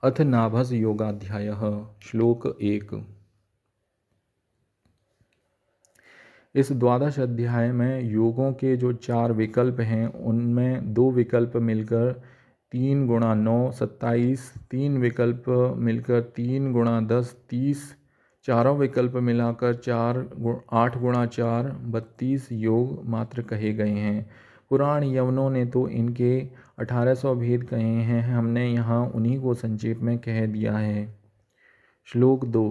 अथ नाभस योगाध्यायः। श्लोक 1। इस द्वादश अध्याय में योगों के जो 4 विकल्प हैं उनमें 2 विकल्प मिलकर 3 गुणा 9 27, 3 विकल्प मिलकर 3 गुणा 10 30, चारों विकल्प मिलाकर 8 गुणा 4 32 योग मात्र कहे गए हैं। पुराण यवनों ने तो इनके 1800 भेद कहे हैं, हमने यहाँ उन्हीं को संक्षेप में कह दिया है। श्लोक 2।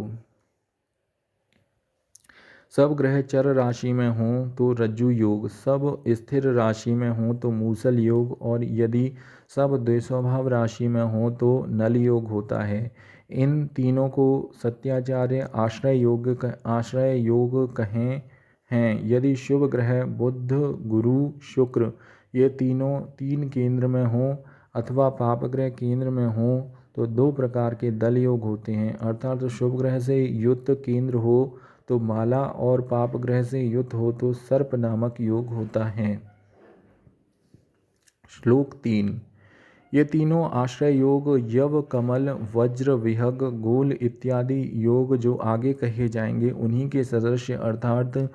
सब ग्रह चर राशि में हों तो रज्जु योग, सब स्थिर राशि में हों तो मूसल योग, और यदि सब द्विस्वभाव राशि में हों तो नल योग होता है। इन तीनों को सत्याचार्य आश्रय योग कहें हैं। यदि शुभ ग्रह बुध गुरु शुक्र ये तीनों 3 केंद्र में हों अथवा पाप ग्रह केंद्र में हों तो 2 प्रकार के दल योग होते हैं, अर्थात शुभ ग्रह से युक्त केंद्र हो तो माला और पाप ग्रह से युक्त हो तो सर्प नामक योग होता है। श्लोक 3। ये तीनों आश्रय योग यव कमल वज्र विहग गोल इत्यादि योग जो आगे कहे जाएंगे उन्हीं के सदृश अर्थात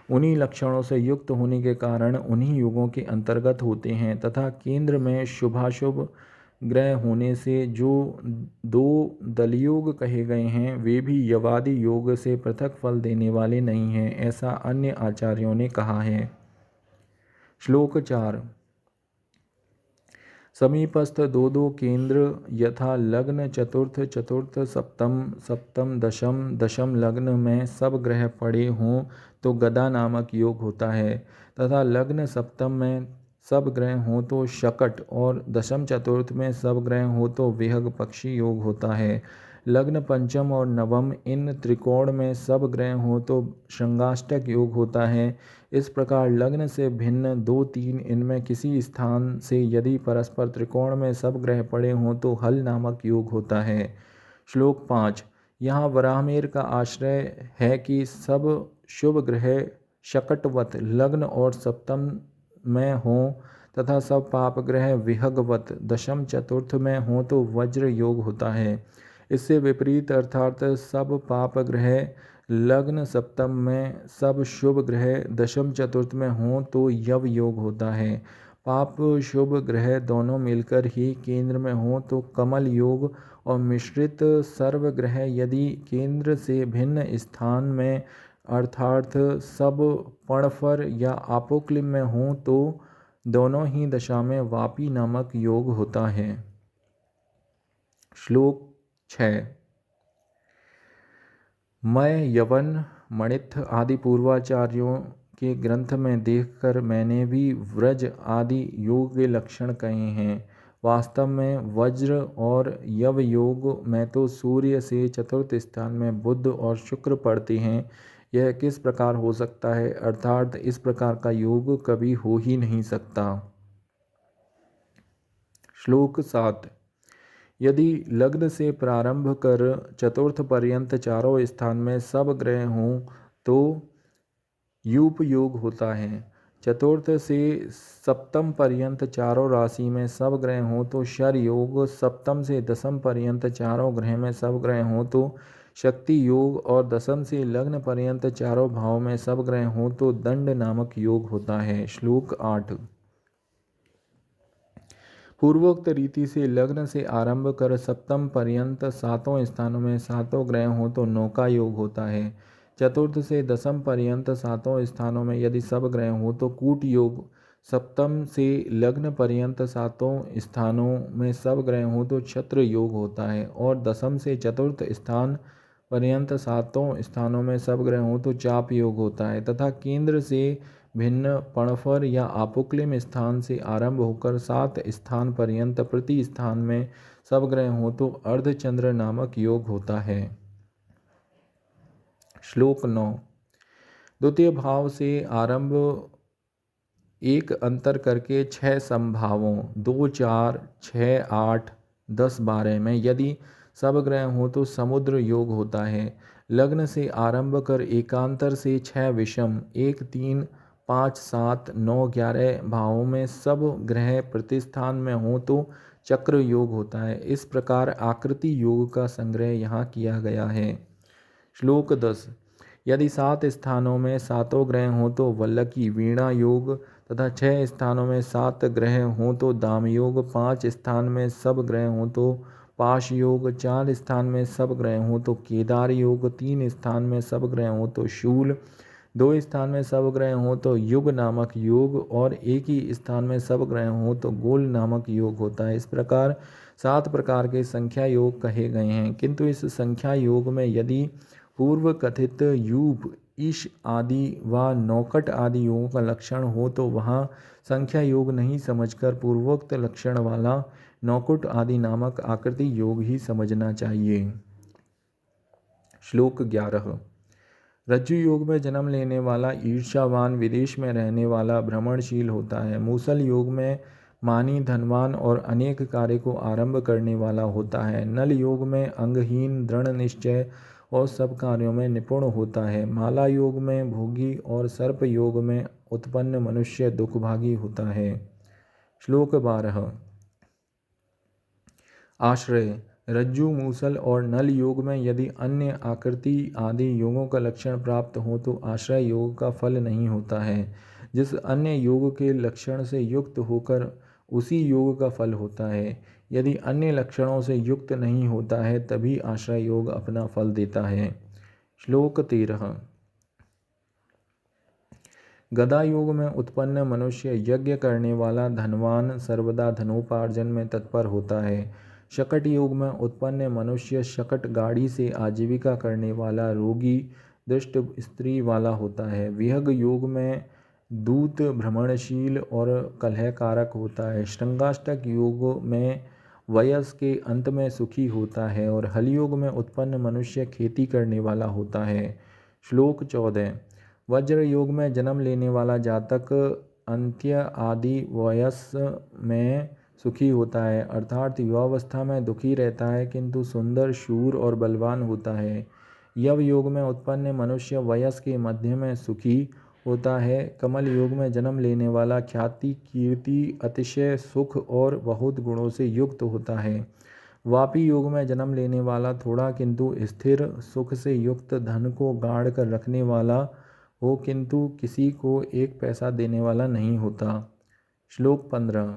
उन्हीं लक्षणों से युक्त होने के कारण उन्हीं योगों के अंतर्गत होते हैं, तथा केंद्र में शुभाशुभ ग्रह होने से जो 2 दलयोग कहे गए हैं वे भी यवादि योग से पृथक फल देने वाले नहीं हैं, ऐसा अन्य आचार्यों ने कहा है। श्लोक 4। समीपस्थ 2 केंद्र यथा लग्न चतुर्थ चतुर्थ सप्तम सप्तम दशम दशम लग्न में सब ग्रह पड़े हों तो गदा नामक योग होता है, तथा लग्न सप्तम में सब ग्रह हों तो शकट, और दशम चतुर्थ में सब ग्रह हो तो विहग पक्षी योग होता है। लग्न पंचम और नवम इन त्रिकोण में सब ग्रह हो तो श्रृंगाष्टक योग होता है। इस प्रकार लग्न से भिन्न 2-3 इनमें किसी स्थान से यदि परस्पर त्रिकोण में सब ग्रह पड़े हों तो हल नामक योग होता है। श्लोक 5। यहाँ वराहमेर का आश्रय है कि सब शुभ ग्रह शकटवत लग्न और सप्तम में हों तथा सब पाप ग्रह विहगवत दशम चतुर्थ में हों तो वज्र योग होता है। इससे विपरीत अर्थात सब पाप ग्रह लग्न सप्तम में सब शुभ ग्रह दशम चतुर्थ में हों तो यव योग होता है। पाप शुभ ग्रह दोनों मिलकर ही केंद्र में हों तो कमल योग, और मिश्रित सर्व ग्रह यदि केंद्र से भिन्न स्थान में अर्थात सब पणफर या आपोक्लिम में हों तो दोनों ही दशा में वापी नामक योग होता है। श्लोक 6। मैं यवन मणित्थ आदि पूर्वाचार्यों के ग्रंथ में देखकर मैंने भी व्रज आदि योग के लक्षण कहे हैं। वास्तव में वज्र और यव योग में तो सूर्य से चतुर्थ स्थान में बुध और शुक्र पड़ते हैं। यह किस प्रकार हो सकता है, अर्थात इस प्रकार का योग कभी हो ही नहीं सकता। श्लोक 7। यदि लग्न से प्रारंभ कर चतुर्थ पर्यंत चारों स्थान में सब ग्रह हों तो यूप योग होता है। चतुर्थ से सप्तम पर्यंत चारों राशि में सब ग्रह हों तो शर योग, सप्तम से दशम पर्यंत चारों ग्रह में सब ग्रह हों तो शक्ति योग, और दशम से लग्न पर्यंत चारों भाव में सब ग्रह हों तो दंड नामक योग होता है। श्लोक 8। पूर्वोक्त रीति से लग्न से आरंभ कर सप्तम पर्यंत सातों स्थानों में सातों ग्रह हों तो नौका योग होता है। चतुर्थ से दशम पर्यंत सातों स्थानों में यदि सब ग्रह हों तो कूट योग, सप्तम से लग्न पर्यंत सातों स्थानों में सब ग्रह हों तो छत्र योग होता है, और दशम से चतुर्थ स्थान पर्यंत सातों स्थानों में सब ग्रह हों तो चाप योग होता है, तथा केंद्र से भिन्न पणफर या आपोक्लिम स्थान से आरंभ होकर 7 स्थान पर्यंत प्रति स्थान में सब ग्रह हो तो अर्धचंद्र नामक योग होता है। श्लोक 9। द्वितीय भाव से आरंभ एक अंतर करके 6 संभावों 2 4 6 8 10 12 में यदि सब ग्रह हो तो समुद्र योग होता है। लग्न से आरंभ कर एकांतर से 6 विषम 1 3 5 7 9 11 भावों में सब ग्रह प्रतिस्थान में हो तो चक्र योग होता है। इस प्रकार आकृति योग का संग्रह यहाँ किया गया है। श्लोक 10। यदि 7 स्थानों में सातों ग्रह हों तो वल्लकी वीणा योग तथा 6 स्थानों में 7 ग्रह हों तो दाम योग, 5 स्थान में सब ग्रह हों तो पाश योग, 4 स्थान में सब ग्रह हों तो केदार योग, 3 स्थान में सब ग्रह हों तो शूल, 2 स्थान में सब ग्रह हों तो युग नामक योग और एक ही स्थान में सब ग्रह हों तो गोल नामक योग होता है। इस प्रकार 7 प्रकार के संख्या योग कहे गए हैं, किंतु इस संख्या योग में यदि पूर्व कथित यूप, ईश आदि व नौकट आदि योगों का लक्षण हो तो वहाँ संख्या योग नहीं समझकर पूर्वोक्त लक्षण वाला नौकुट आदि नामक आकृति योग ही समझना चाहिए। श्लोक 11। रज्जु योग में जन्म लेने वाला ईर्ष्यावान विदेश में रहने वाला भ्रमणशील होता है। मूसल योग में मानी धनवान और अनेक कार्य को आरंभ करने वाला होता है। नल योग में अंगहीन दृढ़ निश्चय और सब कार्यों में निपुण होता है। माला योग में भोगी और सर्प योग में उत्पन्न मनुष्य दुखभागी होता है। श्लोक 12। आश्रय। रज्जु, मूसल और नल योग में यदि अन्य आकृति आदि योगों का लक्षण प्राप्त हो तो आश्रय योग का फल नहीं होता है। जिस अन्य योग के लक्षण से युक्त होकर उसी योग का फल होता है। यदि अन्य लक्षणों से युक्त नहीं होता है तभी आश्रय योग अपना फल देता है। श्लोक 13। गदा योग में उत्पन्न मनुष्य यज्ञ करने वाला धनवान सर्वदा धनोपार्जन में तत्पर होता है। शकट योग में उत्पन्न मनुष्य शकट गाड़ी से आजीविका करने वाला रोगी दुष्ट स्त्री वाला होता है। विहग योग में दूत भ्रमणशील और कलहकारक होता है। श्रृंगाष्टक योग में वयस के अंत में सुखी होता है और हल योग में उत्पन्न मनुष्य खेती करने वाला होता है। श्लोक 14। वज्र योग में जन्म लेने वाला जातक अंत्य आदि वयस में सुखी होता है, अर्थात युवावस्था में दुखी रहता है किंतु सुंदर शूर और बलवान होता है। यव योग में उत्पन्न मनुष्य वयस के मध्य में सुखी होता है। कमल योग में जन्म लेने वाला ख्याति कीर्ति अतिशय सुख और बहुत गुणों से युक्त होता है। वापी योग में जन्म लेने वाला थोड़ा किंतु स्थिर सुख से युक्त धन को गाड़ कर रखने वाला हो किंतु किसी को एक पैसा देने वाला नहीं होता। श्लोक 15।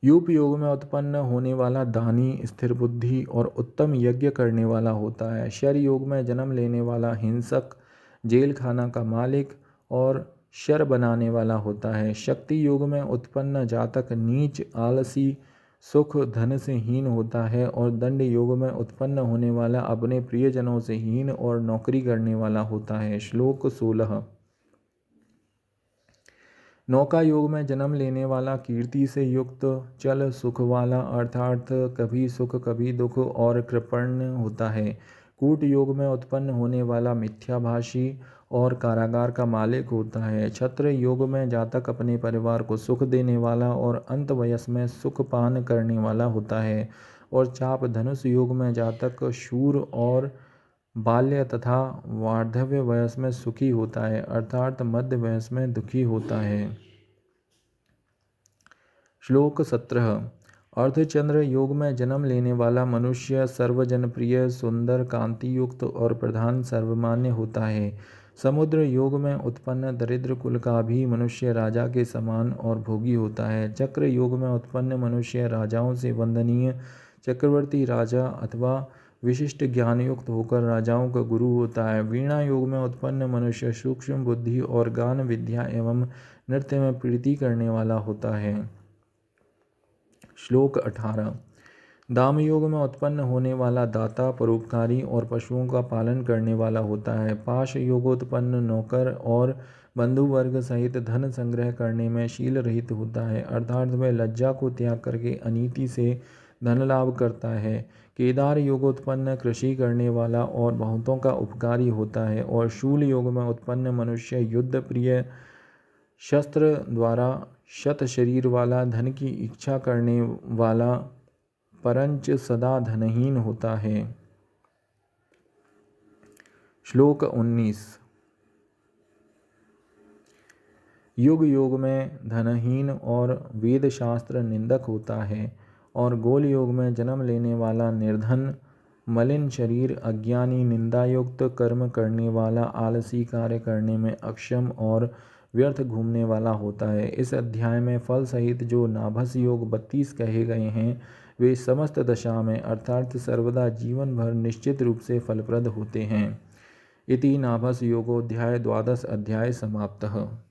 यूप योग में उत्पन्न होने वाला दानी स्थिर बुद्धि और उत्तम यज्ञ करने वाला होता है। शर योग में जन्म लेने वाला हिंसक जेल खाना का मालिक और शर बनाने वाला होता है। शक्ति योग में उत्पन्न जातक नीच आलसी सुख धन से हीन होता है और दंड योग में उत्पन्न होने वाला अपने प्रियजनों से हीन और नौकरी करने वाला होता है। श्लोक 16। नौका योग में जन्म लेने वाला कीर्ति से युक्त चल सुख वाला अर्थात कभी सुख कभी दुख और कृपण होता है। कूट योग में उत्पन्न होने वाला मिथ्याभाषी और कारागार का मालिक होता है। छत्र योग में जातक अपने परिवार को सुख देने वाला और अंत वयस में सुख पान करने वाला होता है। और चाप धनुष योग में जातक शूर और बाल्य तथा वार्धव्य वयस में सुखी होता है, अर्थात मध्य वयस में दुखी होता है। श्लोक 17। अर्धचंद्र योग में जन्म लेने वाला मनुष्य सर्वजनप्रिय सुंदर कांति युक्त और प्रधान सर्वमान्य होता है। समुद्र योग में उत्पन्न दरिद्र कुल का भी मनुष्य राजा के समान और भोगी होता है। चक्र योग में उत्पन्न मनुष्य राजाओं से वंदनीय चक्रवर्ती राजा अथवा विशिष्ट ज्ञान युक्त होकर राजाओं का गुरु होता है। वीणा योग में उत्पन्न मनुष्य सूक्ष्म बुद्धि और गान विद्या एवं नृत्य में प्रीति करने वाला होता है। श्लोक 18। दाम योग में उत्पन्न होने वाला दाता परोपकारी और पशुओं का पालन करने वाला होता है। पाश योगोत्पन्न नौकर और बंधु वर्ग सहित धन संग्रह करने में शील रहित होता है, अर्थात वह लज्जा को त्याग करके अनीति से धन लाभ करता है। केदार योगोत्पन्न कृषि करने वाला और बहुतों का उपकारी होता है। और शूल योग में उत्पन्न मनुष्य युद्ध प्रिय शस्त्र द्वारा शत शरीर वाला धन की इच्छा करने वाला परंच सदा धनहीन होता है। श्लोक 19। युग युग में धनहीन और वेद शास्त्र निंदक होता है, और गोल युग में जन्म लेने वाला निर्धन, मलिन शरीर, अज्ञानी, निंदायुक्त कर्म करने वाला, आलसी, कार्य करने में अक्षम और व्यर्थ घूमने वाला होता है। इस अध्याय में फल सहित जो नाभस योग 32 कहे गए हैं वे समस्त दशा में अर्थात सर्वदा जीवन भर निश्चित रूप से फलप्रद होते हैं। इति नाभस योगोऽध्याय द्वादश अध्याय समाप्तः।